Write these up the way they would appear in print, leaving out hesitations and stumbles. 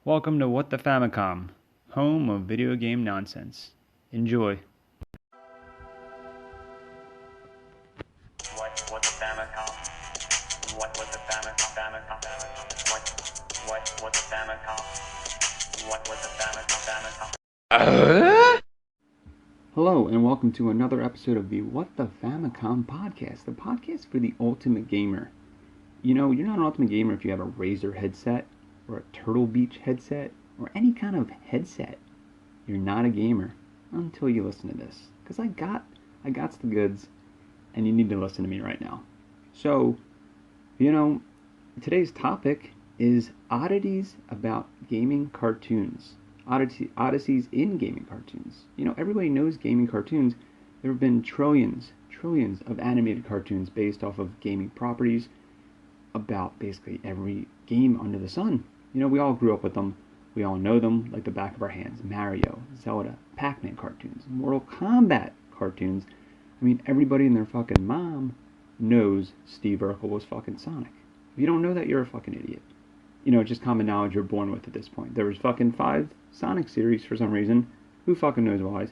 Welcome to What the Famicom, home of video game nonsense. Enjoy. What the Famicom? What was the Famicom? What the Famicom? What was the Famicom? Hello, and welcome to another episode of the What the Famicom podcast, the podcast for the ultimate gamer. You know, you're not an ultimate gamer if you have a Razer headset, or a Turtle Beach headset, or any kind of headset. You're not a gamer until you listen to this, because I got the goods, and you need to listen to me right now. So, you know, today's topic is oddities about gaming cartoons. Oddities in gaming cartoons. You know, everybody knows gaming cartoons. There have been trillions of animated cartoons based off of gaming properties about basically every game under the sun. You know, we all grew up with them. We all know them like the back of our hands. Mario, Zelda, Pac-Man cartoons, Mortal Kombat cartoons. I mean, everybody and their fucking mom knows Steve Urkel was fucking Sonic. If you don't know that, you're a fucking idiot. You know, it's just common knowledge you're born with at this point. There was fucking 5 Sonic series for some reason. Who fucking knows why?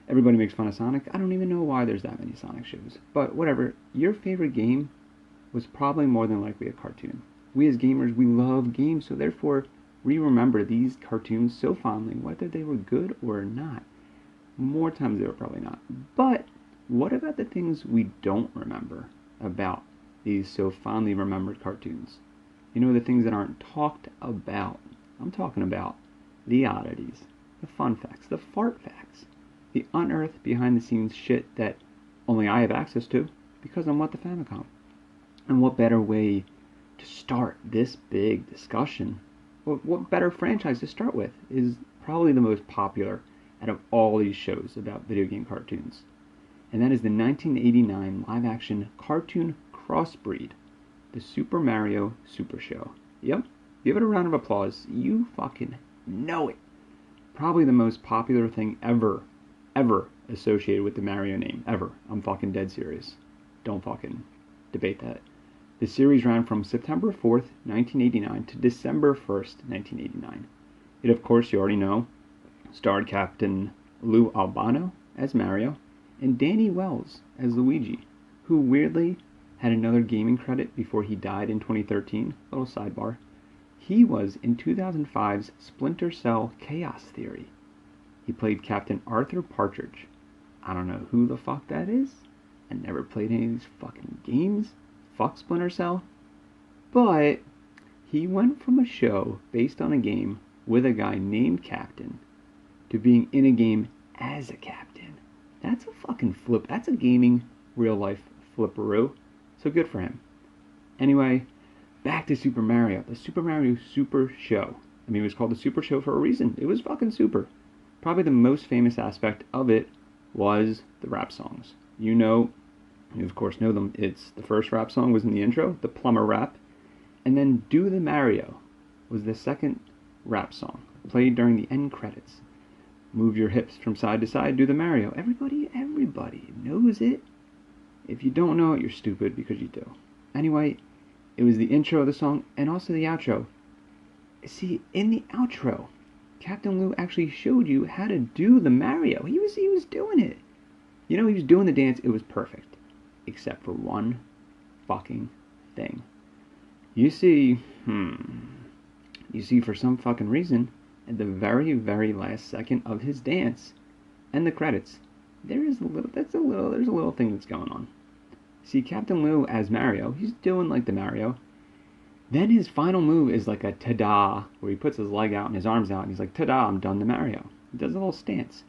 Everybody makes fun of Sonic. I don't even know why there's that many Sonic shows. But whatever. Your favorite game was probably more than likely a cartoon. We as gamers, we love games, so therefore we remember these cartoons so fondly, whether they were good or not. More times they were probably not. But what about the things we don't remember about these so fondly remembered cartoons? You know, the things that aren't talked about. I'm talking about the oddities, the fun facts, the fart facts, the unearthed behind the scenes shit that only I have access to because I'm What the Famicom. And what better way to start this big discussion? What better franchise to start with is probably the most popular out of all these shows about video game cartoons. And that is the 1989 live-action cartoon crossbreed, the Super Mario Super Show. Yep, give it a round of applause. You fucking know it. Probably the most popular thing ever associated with the Mario name, ever. I'm fucking dead serious. Don't fucking debate that. The series ran from September 4th, 1989 to December 1st, 1989. It, of course, you already know, starred Captain Lou Albano as Mario and Danny Wells as Luigi, who weirdly had another gaming credit before he died in 2013. Little sidebar. He was in 2005's Splinter Cell Chaos Theory. He played Captain Arthur Partridge. I don't know who the fuck that is. I never played any of these fucking games. Fuck Splinter Cell. But he went from a show based on a game with a guy named Captain to being in a game as a captain. That's a fucking flip. That's a gaming real life flipperoo. So good for him. Anyway, back to Super Mario. The Super Mario Super Show. I mean, it was called the Super Show for a reason. It was fucking super. Probably the most famous aspect of it was the rap songs. You of course know them. It's the first rap song was in the intro, the plumber rap, and then Do the Mario was the second rap song, played during the end credits. Move your hips from side to side, do the Mario. Everybody knows it. If you don't know it, you're stupid because you do. Anyway, it was the intro of the song and also the outro. See, in the outro, Captain Lou actually showed you how to do the Mario. He was doing it. You know, he was doing the dance. It was perfect. Except for one fucking thing. You see, for some fucking reason, at the very, very last second of his dance and the credits, there's a little thing that's going on. See, Captain Lou as Mario, he's doing like the Mario. Then his final move is like a ta-da, where he puts his leg out and his arms out, and he's like, ta-da, I'm done the Mario. He does a little stance.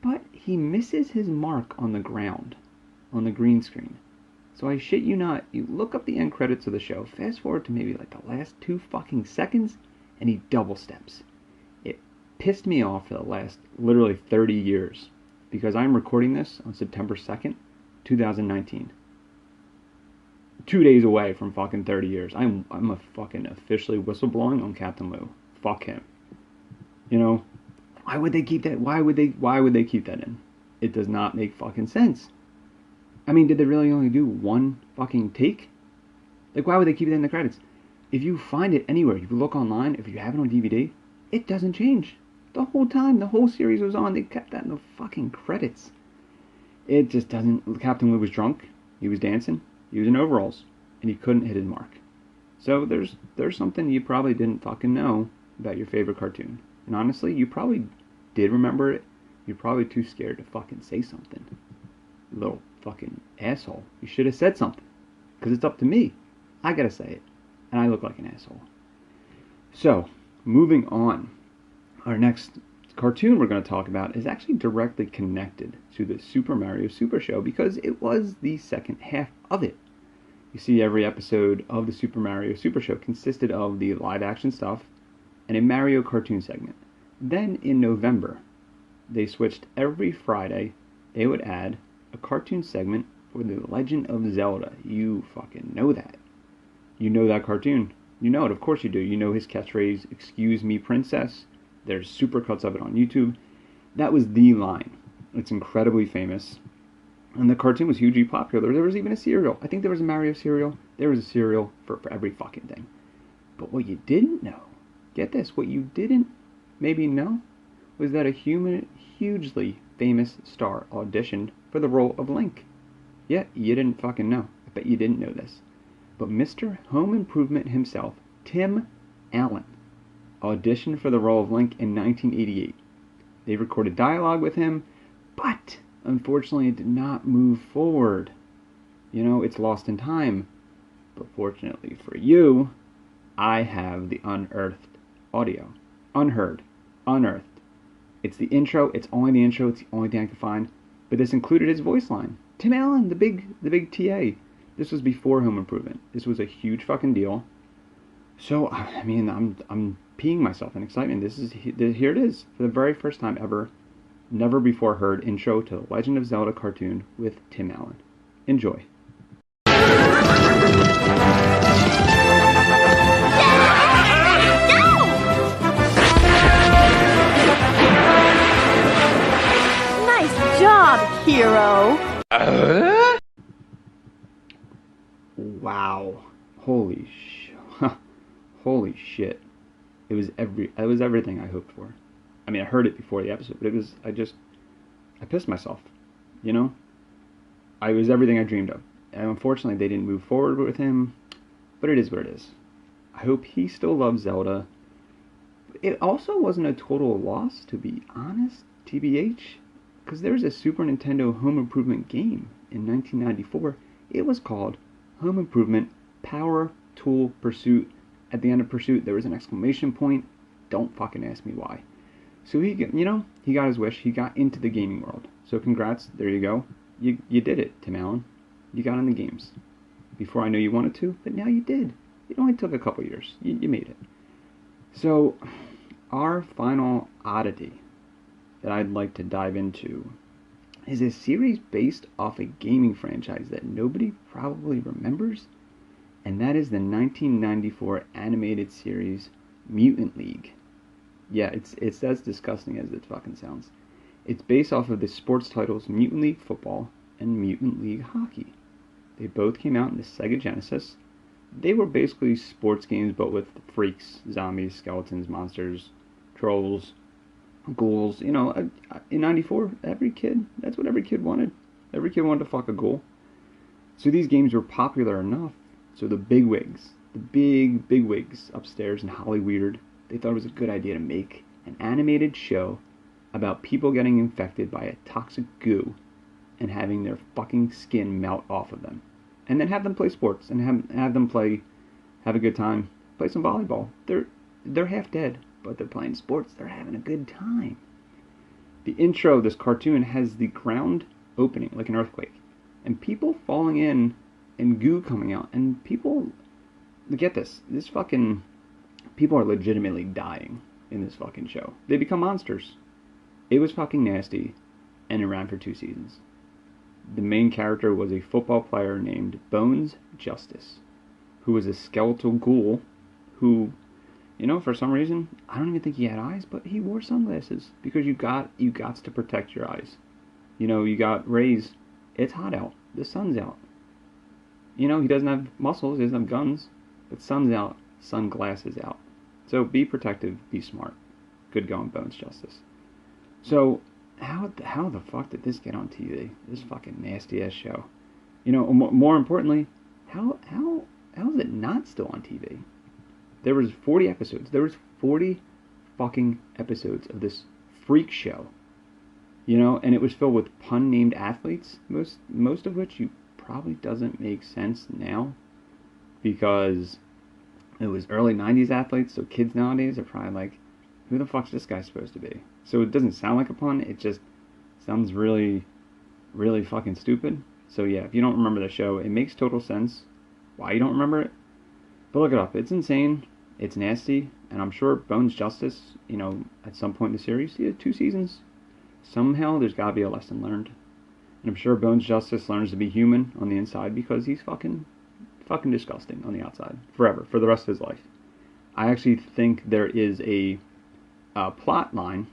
But he misses his mark on the ground, on the green screen. So I shit you not, you look up the end credits of the show, fast forward to maybe like the last 2 fucking seconds, and he double steps. It pissed me off for the last literally 30 years, because I'm recording this on September 2nd, 2019. 2 days away from fucking 30 years. I'm a fucking officially whistleblowing on Captain Lou. Fuck him. You know, why would they keep that? Why would they keep that in? It does not make fucking sense. I mean, did they really only do one fucking take? Like, why would they keep it in the credits? If you find it anywhere, if you look online, if you have it on DVD, It doesn't change. The whole time the whole series was on, they kept that in the fucking credits. It just doesn't. Captain Lou was drunk. He was dancing. He was in overalls, and he couldn't hit his mark. So there's something you probably didn't fucking know about your favorite cartoon. And honestly, you probably did remember it. You're probably too scared to fucking say something. Little fucking asshole. You should have said something. Because it's up to me. I gotta say it. And I look like an asshole. So, moving on. Our next cartoon we're going to talk about is actually directly connected to the Super Mario Super Show because it was the second half of it. You see, every episode of the Super Mario Super Show consisted of the live action stuff and a Mario cartoon segment. Then in November, they switched every Friday, they would add a cartoon segment for The Legend of Zelda. You fucking know that. You know that cartoon. You know it, of course you do. You know his catchphrase, "Excuse me, princess." There's supercuts of it on YouTube. That was the line. It's incredibly famous. And the cartoon was hugely popular. There was even a cereal. I think there was a Mario cereal. There was a cereal for every fucking thing. But what you didn't know, get this, what you didn't maybe know, was that a hugely famous star auditioned for the role of Link. Yeah, you didn't fucking know. I bet you didn't know this. But Mr. Home Improvement himself, Tim Allen, auditioned for the role of Link in 1988. They recorded dialogue with him, but unfortunately it did not move forward. You know, it's lost in time. But fortunately for you, I have the unearthed audio. Unearthed. It's the intro, it's only the intro, it's the only thing I can find. But this included his voice line. Tim Allen, the big TA. This was before Home Improvement. This was a huge fucking deal. So, I mean, I'm peeing myself in excitement. Here it is, for the very first time ever, never before heard intro to the Legend of Zelda cartoon with Tim Allen. Enjoy. Nice job, hero. Wow. Holy shit. It was everything I hoped for. I mean, I heard it before the episode, but I pissed myself. You know? I was everything I dreamed of. And unfortunately, they didn't move forward with him, but it is what it is. I hope he still loves Zelda. It also wasn't a total loss, to be honest, TBH, because there was a Super Nintendo Home Improvement game in 1994. It was called Home Improvement Power Tool Pursuit. At the end of Pursuit, there was an exclamation point. Don't fucking ask me why. So he got his wish. He got into the gaming world. So congrats. There you go. You did it, Tim Allen. You got in the games. Before I know you wanted to, but now you did. It only took a couple years. You made it. So, our final oddity that I'd like to dive into is a series based off a gaming franchise that nobody probably remembers, and that is the 1994 animated series Mutant League. Yeah, it's as disgusting as it fucking sounds. It's based off of the sports titles Mutant League Football and Mutant League Hockey. They both came out in the Sega Genesis. They were basically sports games, but with freaks, zombies, skeletons, monsters, trolls, ghouls. You know, in '94, that's what every kid wanted. Every kid wanted to fuck a ghoul. So these games were popular enough. So the bigwigs, the big wigs upstairs in Hollyweird, they thought it was a good idea to make an animated show about people getting infected by a toxic goo and having their fucking skin melt off of them. And then have them play sports and have them have a good time, play some volleyball. They're half dead, but they're playing sports. They're having a good time. The intro of this cartoon has the ground opening like an earthquake, and people falling in and goo coming out, and people, get this fucking, people are legitimately dying in this fucking show. They become monsters. It was fucking nasty, and it ran for 2 seasons. The main character was a football player named Bones Justice, who was a skeletal ghoul who, for some reason, I don't even think he had eyes, but he wore sunglasses because you got to protect your eyes. You got rays. It's hot out. The sun's out. He doesn't have muscles, he doesn't have guns, but sun's out, sunglasses out. So be protective, be smart. Good going, Bones Justice. So, how the fuck did this get on TV? This fucking nasty ass show. You know, more importantly, how is it not still on TV? There was 40 episodes. There was 40 fucking episodes of this freak show. You know, and it was filled with pun-named athletes, most of which you probably doesn't make sense now, because it was early 90s athletes, so kids nowadays are probably like, who the fuck's this guy supposed to be? So it doesn't sound like a pun, it just sounds really, really fucking stupid. So yeah, if you don't remember the show, it makes total sense why you don't remember it. But look it up, it's insane, it's nasty, and I'm sure Bones Justice, you know, at some point in the series, 2 seasons, somehow there's gotta be a lesson learned. And I'm sure Bones Justice learns to be human on the inside, because he's fucking disgusting on the outside. Forever. For the rest of his life. I actually think there is a plot line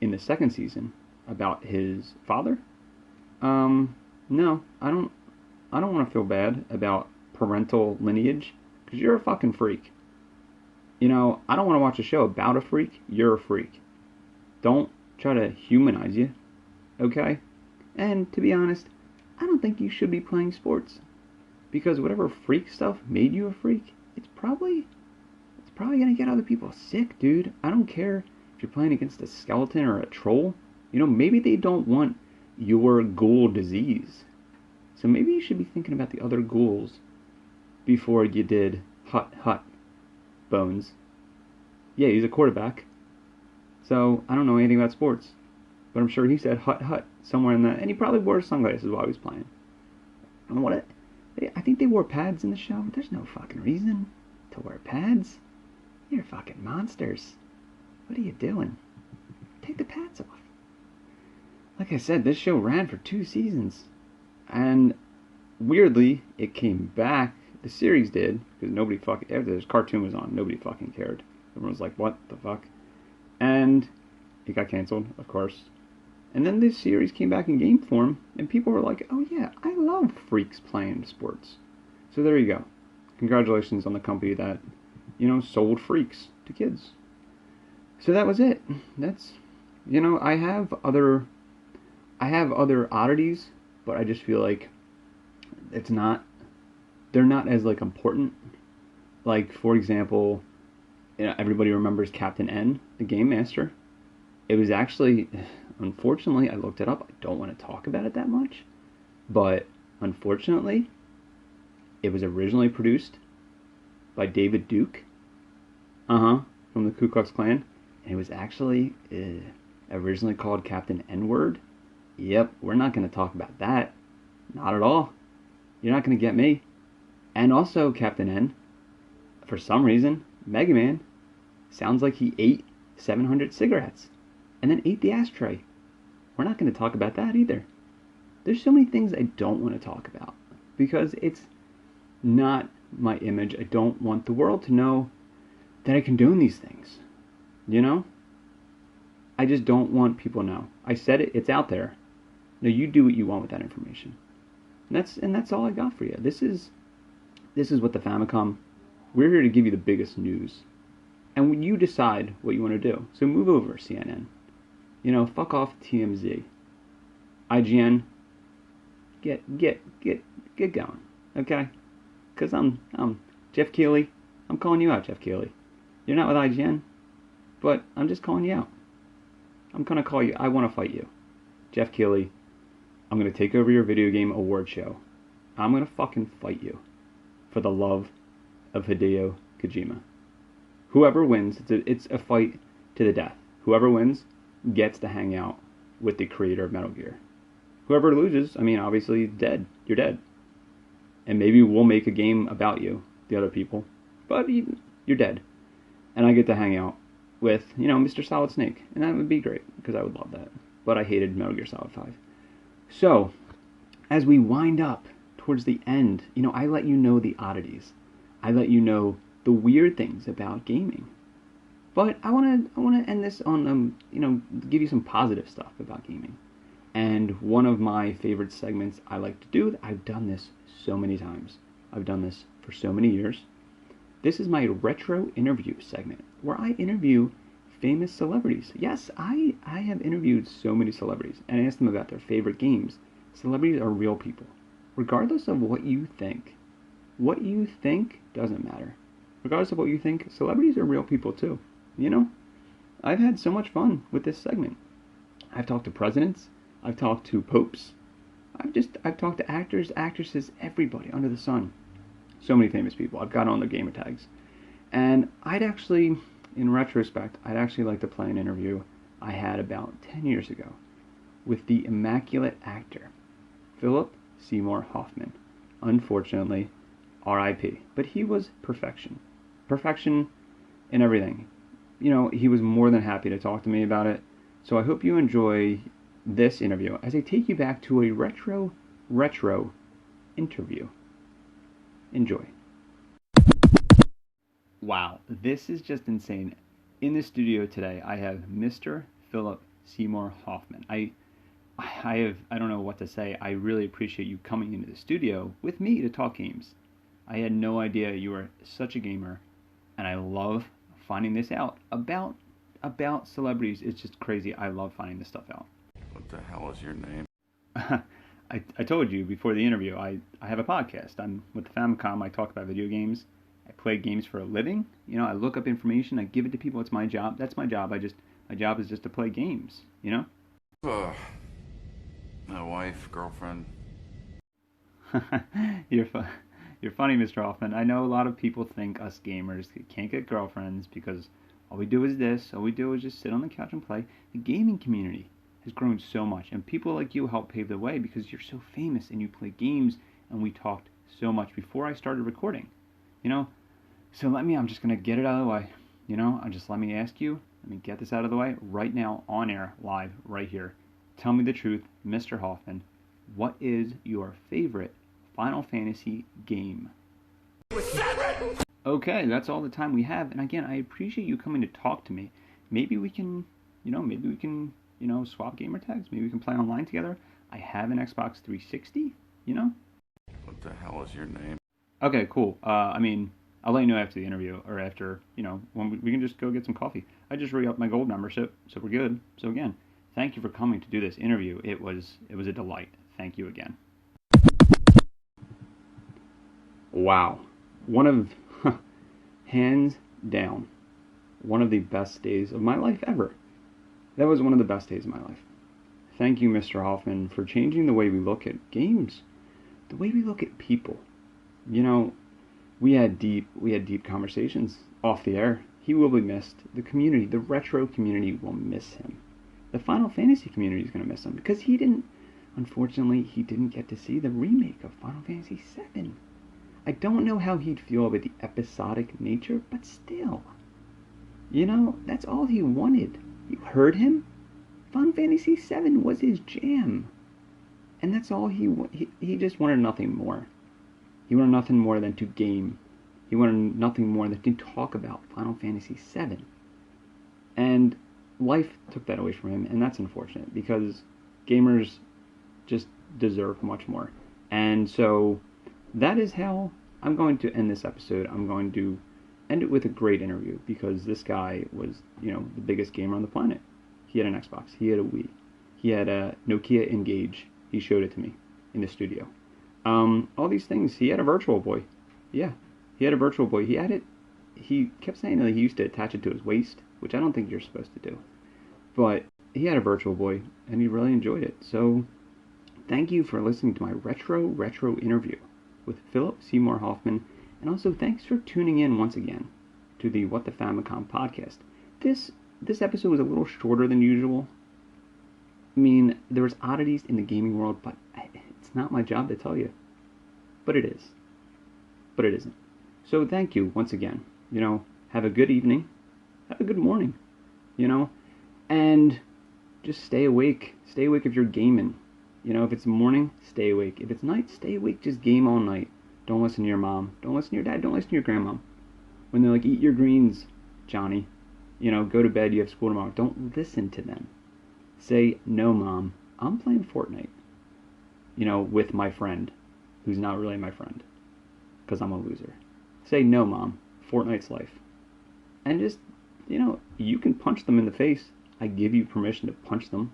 in the 2nd season about his father. No, I don't want to feel bad about parental lineage, because you're a fucking freak. You know, I don't want to watch a show about a freak. You're a freak. Don't try to humanize you. Okay? And to be honest, I don't think you should be playing sports, because whatever freak stuff made you a freak, it's probably gonna get other people sick, dude. I don't care if you're playing against a skeleton or a troll. You know, maybe they don't want your ghoul disease. So maybe you should be thinking about the other ghouls before you did hut, Bones. Yeah, he's a quarterback. So I don't know anything about sports, but I'm sure he said hut somewhere in that, and he probably wore sunglasses while he was playing. And I think they wore pads in the show. There's no fucking reason to wear pads. You're fucking monsters. What are you doing? Take the pads off. Like I said, this show ran for 2 seasons. And weirdly, it came back. The series did, because nobody fucking, after this cartoon was on, nobody fucking cared. Everyone was like, what the fuck? And it got canceled, of course. And then this series came back in game form, and people were like, oh yeah, I love freaks playing sports. So there you go. Congratulations on the company that, you know, sold freaks to kids. So that was it. That's, you know, I have other oddities, but I just feel like they're not as, like, important. Like, for example, you know, everybody remembers Captain N, the Game Master. It was actually, unfortunately, I looked it up. I don't want to talk about it that much, but unfortunately, it was originally produced by David Duke, from the Ku Klux Klan, and it was actually originally called Captain N-Word. Yep, we're not going to talk about that. Not at all. You're not going to get me. And also, Captain N, for some reason, Mega Man sounds like he ate 700 cigarettes and then ate the ashtray. We're not going to talk about that either. There's so many things I don't want to talk about, because it's not my image. I don't want the world to know that I condone these things. You know? I just don't want people to know. I said it, it's out there. Now you do what you want with that information. And that's all I got for you. This is what the Famicom, we're here to give you the biggest news. And when you decide what you want to do. So move over, CNN. You know, fuck off TMZ. IGN, get going, okay? Because I'm Jeff Keighley. I'm calling you out, Jeff Keighley. You're not with IGN, but I'm just calling you out. I'm going to call you. I want to fight you. Jeff Keighley, I'm going to take over your video game award show. I'm going to fucking fight you for the love of Hideo Kojima. Whoever wins, it's a fight to the death. Whoever wins gets to hang out with the creator of Metal Gear. Whoever loses, I mean, obviously dead. You're dead. And maybe we'll make a game about you, the other people. But you're dead. And I get to hang out with, you know, Mr. Solid Snake. And that would be great, because I would love that. But I hated Metal Gear Solid 5. So, as we wind up towards the end, you know, I let you know the oddities. I let you know the weird things about gaming. But I want to end this on, you know, give you some positive stuff about gaming. And one of my favorite segments I like to do, I've done this so many times. I've done this for so many years. This is my retro interview segment, where I interview famous celebrities. Yes, I have interviewed so many celebrities and asked them about their favorite games. Celebrities are real people. Regardless of what you think doesn't matter. Regardless of what you think, celebrities are real people too. You know? I've had so much fun with this segment. I've talked to presidents, I've talked to popes, I've talked to actors, actresses, everybody under the sun. So many famous people. I've got on their gamer tags. And in retrospect, I'd actually like to play an interview I had about 10 years ago with the immaculate actor, Philip Seymour Hoffman. Unfortunately, R.I.P. But he was perfection. Perfection in everything. He was more than happy to talk to me about it. So I hope you enjoy this interview as I take you back to a retro interview. Enjoy. Wow, this is just insane. In the studio today, I have Mr. Philip Seymour Hoffman. I don't know what to say. I really appreciate you coming into the studio with me to talk games. I had no idea you were such a gamer, and I love finding this out about celebrities. It's just crazy. I love finding this stuff out. What the hell is your name? I told you before the interview, I have a podcast. I'm with the Famicom. I talk about video games. I play games for a living. I look up information. I give it to people. It's my job. That's my job. My job is just to play games. My wife, girlfriend. You're funny, Mr. Hoffman. I know a lot of people think us gamers can't get girlfriends because all we do is this. All we do is just sit on the couch and play. The gaming community has grown so much, and people like you help pave the way because you're so famous and you play games, and we talked so much before I started recording. So I'm just going to get it out of the way. Let me ask you, let me get this out of the way right now, on air, live, right here. Tell me the truth, Mr. Hoffman. What is your favorite Final Fantasy game? Okay, that's all the time we have. And again, I appreciate you coming to talk to me. Maybe we can swap gamer tags. Maybe we can play online together. I have an Xbox 360, What the hell is your name? Okay, cool. I'll let you know after the interview, or after, when we can just go get some coffee. I just re-upped my gold membership, so we're good. So again, thank you for coming to do this interview. It was a delight. Thank you again. Wow. Hands down, one of the best days of my life ever. That was one of the best days of my life. Thank you, Mr. Hoffman, for changing the way we look at games, the way we look at people. We had deep conversations off the air. He will be missed. The community, the retro community, will miss him. The Final Fantasy community is going to miss him because unfortunately, he didn't get to see the remake of Final Fantasy VII. I don't know how he'd feel about the episodic nature, but still. That's all he wanted. You heard him? Final Fantasy VII was his jam. And that's all he just wanted nothing more. He wanted nothing more than to game. He wanted nothing more than to talk about Final Fantasy VII. And life took that away from him, and that's unfortunate because gamers just deserve much more. And so that is how I'm going to end this episode. I'm going to end it with a great interview because this guy was, the biggest gamer on the planet. He had an Xbox. He had a Wii. He had a Nokia Engage. He showed it to me in the studio. All these things. He had a Virtual Boy. Yeah, he had a Virtual Boy. He kept saying that he used to attach it to his waist, which I don't think you're supposed to do. But he had a Virtual Boy, and he really enjoyed it. So thank you for listening to my retro interview with Philip Seymour Hoffman, and also thanks for tuning in once again to the What the Famicom podcast. This episode was a little shorter than usual. There was oddities in the gaming world, but it's not my job to tell you. But it is. But it isn't. So thank you once again. Have a good evening. Have a good morning. And just stay awake. Stay awake if you're gaming. If it's morning, stay awake. If it's night, stay awake. Just game all night. Don't listen to your mom. Don't listen to your dad. Don't listen to your grandma. When they're like, eat your greens, Johnny. Go to bed. You have school tomorrow. Don't listen to them. Say, no, Mom. I'm playing Fortnite. With my friend, who's not really my friend, because I'm a loser. Say, no, Mom. Fortnite's life. And just you can punch them in the face. I give you permission to punch them.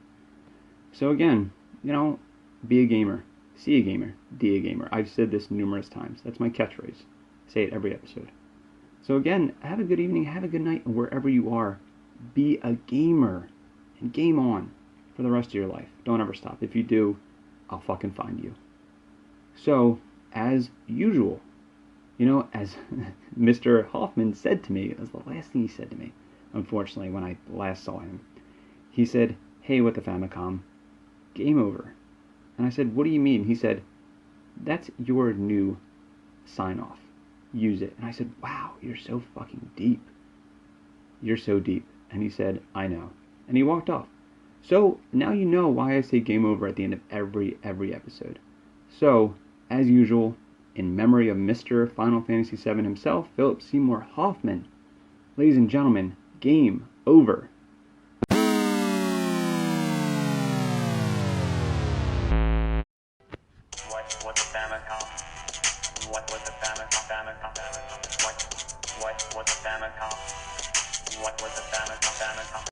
So again, be a gamer, see a gamer, be a gamer. I've said this numerous times. That's my catchphrase. I say it every episode. So again, have a good evening, have a good night, and wherever you are, be a gamer and game on for the rest of your life. Don't ever stop. If you do, I'll fucking find you. So, as usual, as Mr. Hoffman said to me, it was the last thing he said to me, unfortunately, when I last saw him. He said, "Hey, what the Famicom? Game over." And I said, "What do you mean?" He said, "That's your new sign-off. Use it." And I said, "Wow, you're so fucking deep. You're so deep." And he said, "I know." And he walked off. So, now you know why I say game over at the end of every episode. So, as usual, in memory of Mr. Final Fantasy VII himself, Philip Seymour Hoffman, ladies and gentlemen, game over. What was the Famicom? What was the Famicom? What was the Famicom? What was the Famicom?